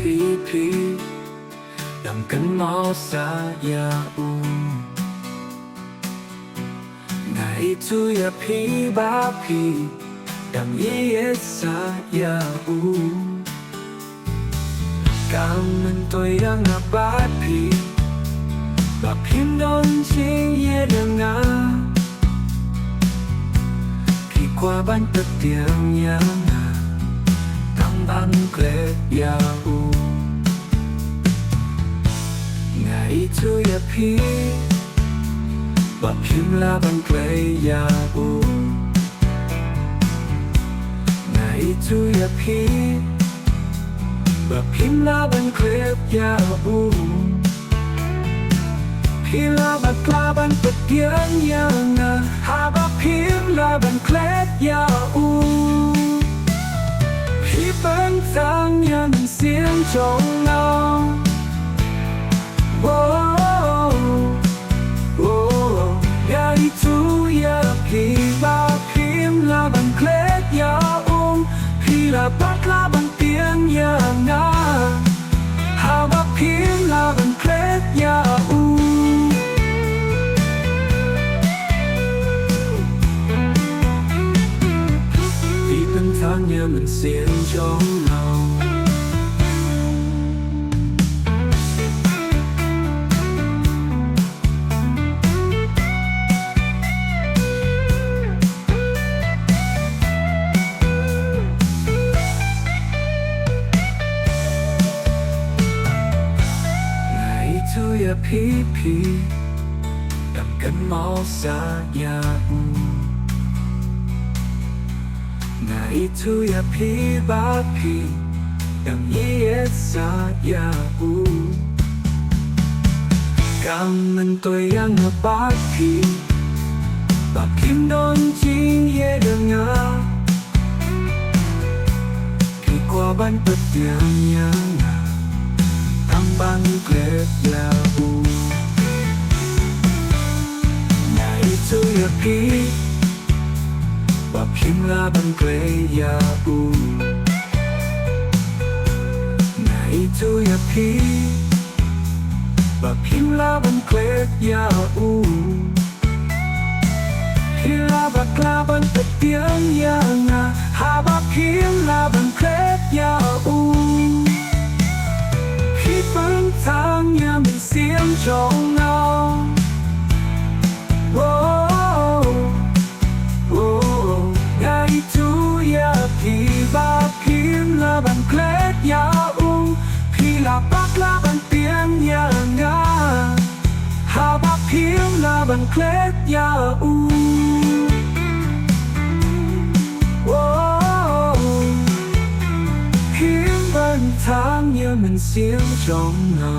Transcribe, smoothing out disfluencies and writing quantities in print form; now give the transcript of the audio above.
พีดำกันมอสายาอูไงทุยพีบาพีดำเยสายาอูกำมันตัวยังบาพีบาพิมโดนชิงเยดังาพี่กว่าบันตะเตียงยังตั้งบังเกลดยาอูไงทุยพีบาพิมลาบังเกลยาอูไงทุยพีบาพิมลาบังเกลยาอูพี่ลาบักลาบันเปิดเยือนยังหาบพิมลาบันเคล็ดยาอูพี่เป็นทางยังเสียงจงเงาโอ้โอ้ยาดิทูยาพี่บาพิมลาบันเคล็ดยาอูพี่ลาบักลาบันเตียงยังหาบพิมลาบันเคล็ดยาอูทางเนี่ยมันเสียงจงเงาไงทุยพีดำกันมอสายาอูไงทุยพีบาพียังเยสายาอูกำมันตัวยังบาพีบาพิมโดนจิงเยดังาพี่กว่าบันเปิดเตียงยังตั้งบังเกลดยาอูไงทุยพีบาพิมลาบังเกลยาอูไงทุยพีบาพิมลาบังเกลยาอูพี่ลาบักลาบันเปิดเตียงยังหาบาพิมลาบังเกลยาอูพี่เป็นทางยังมีเสียงจงเงาโอ้พี่บาพิมลาบันเคล็ดยาอูพี่ลาบักลาบันเตียงยังหาบาพิมลาบันเคล็ดยาอูโอ้พิมบันทางยังมันเสียงจงเงา